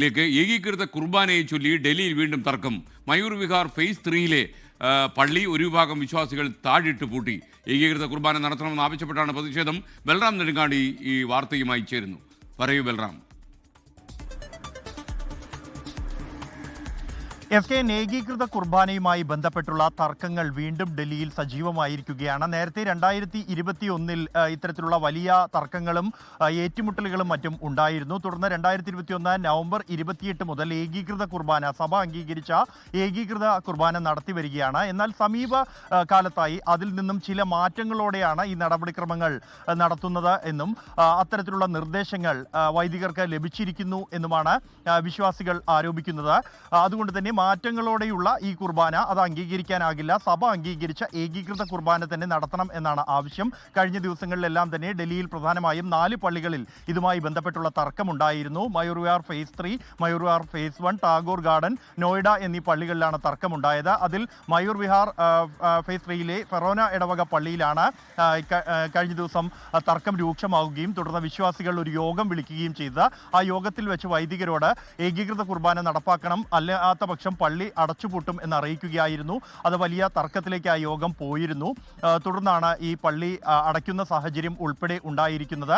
ിലേക്ക് ഏകീകൃത കുർബാനയെ ചൊല്ലി ഡൽഹിയിൽ വീണ്ടും തർക്കം. മയൂർ വിഹാർ ഫേസ് 3-ലെ പള്ളി ഒരു വിഭാഗം വിശ്വാസികൾ താഴിട്ട് പൂട്ടി. ഏകീകൃത കുർബാന നടത്തണമെന്ന് ആവശ്യപ്പെട്ടാണ് പ്രതിഷേധം. ബൽറാം നെടുങ്ങാടി ഈ വാർത്തയുമായി ചേരുന്നു. പറയൂ ബൽറാം. ഏകീകൃത കുർബാനയുമായി ബന്ധപ്പെട്ടുള്ള തർക്കങ്ങൾ വീണ്ടും ഡൽഹിയിൽ സജീവമായിരിക്കുകയാണ്. നേരത്തെ 2021 ഇത്തരത്തിലുള്ള വലിയ തർക്കങ്ങളും ഏറ്റുമുട്ടലുകളും മറ്റും ഉണ്ടായിരുന്നു. തുടർന്ന് 2021 നവംബർ 28 മുതൽ ഏകീകൃത കുർബാന സഭ അംഗീകരിച്ച ഏകീകൃത കുർബാന നടത്തി വരികയാണ്. എന്നാൽ സമീപ കാലത്തായി അതിൽ നിന്നും ചില മാറ്റങ്ങളോടെയാണ് ഈ നടപടിക്രമങ്ങൾ നടത്തുന്നത് എന്നും അത്തരത്തിലുള്ള നിർദ്ദേശങ്ങൾ വൈദികർക്ക് ലഭിച്ചിരിക്കുന്നു എന്നുമാണ് വിശ്വാസികൾ ആരോപിക്കുന്നത്. അതുകൊണ്ട് തന്നെ മാറ്റങ്ങളോടെയുള്ള ഈ കുർബാന അത് അംഗീകരിക്കാനാകില്ല. സഭ അംഗീകരിച്ച ഏകീകൃത കുർബാന തന്നെ നടത്തണം എന്നാണ് ആവശ്യം. കഴിഞ്ഞ ദിവസങ്ങളിലെല്ലാം തന്നെ ഡൽഹിയിൽ പ്രധാനമായും 4 പള്ളികളിൽ ഇതുമായി ബന്ധപ്പെട്ടുള്ള തർക്കമുണ്ടായിരുന്നു. Mayur Vihar phase 3, Mayur Vihar phase 1, Tagore garden, Noida എന്നീ പള്ളികളിലാണ് തർക്കമുണ്ടായത്. അതിൽ മയൂർ വിഹാർ ഫേസ് 3-ലെ ഫെറോന ഇടവക പള്ളിയിലാണ് കഴിഞ്ഞ ദിവസം തർക്കം രൂക്ഷമാവുകയും തുടർന്ന് വിശ്വാസികൾ ഒരു യോഗം വിളിക്കുകയും ചെയ്തത്. ആ യോഗത്തിൽ വെച്ച് വൈദികരോട് ഏകീകൃത കുർബാന നടപ്പാക്കണം, അല്ലാത്ത പക്ഷം പള്ളി അടച്ചുപൂട്ടും എന്ന് അറിയിക്കുകയായിരുന്നു. അത് വലിയ തർക്കത്തിലേക്ക് ആ യോഗം പോയിരുന്നു. തുടർന്നാണ് ഈ പള്ളി അടയ്ക്കുന്ന സാഹചര്യം ഉൾപ്പെടെ ഉണ്ടായിരിക്കുന്നത്.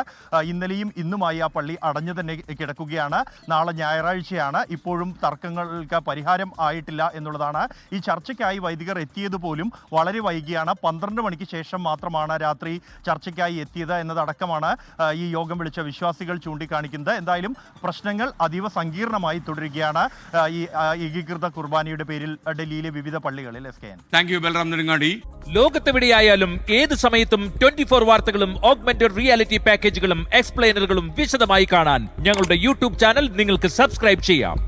ഇന്നലെയും ഇന്നുമായി ആ പള്ളി അടഞ്ഞു തന്നെ കിടക്കുകയാണ്. നാളെ ഞായറാഴ്ചയാണ്. ഇപ്പോഴും തർക്കങ്ങൾക്ക് പരിഹാരം ആയിട്ടില്ല എന്നുള്ളതാണ്. ഈ ചർച്ചയ്ക്കായി വൈദികർ എത്തിയതുപോലും വളരെ വൈകിയാണ്. 12 മണിക്ക് ശേഷം മാത്രമാണ് രാത്രി ചർച്ചയ്ക്കായി എത്തിയത് എന്നതടക്കമാണ് ഈ യോഗം വിളിച്ച വിശ്വാസികൾ ചൂണ്ടിക്കാണിക്കുന്നത്. എന്തായാലും പ്രശ്നങ്ങൾ അതീവ സങ്കീർണമായി തുടരുകയാണ് ഈ ഏകീകൃത കുർബാനയുടെ പേരിൽ ഡൽഹിയിലെ വിവിധ പള്ളികളിൽ. Thank you Balram Nedungadi. ലോകത്തെവിടെയായാലും ഏത് സമയത്തും 24 വാർത്തകളും ഓഗ്മെന്റഡ് റിയാലിറ്റി പാക്കേജുകളും എക്സ്പ്ലെയിനറുകളും വിശദമായി കാണാൻ ഞങ്ങളുടെ യൂട്യൂബ് ചാനൽ നിങ്ങൾക്ക് സബ്സ്ക്രൈബ് ചെയ്യാം.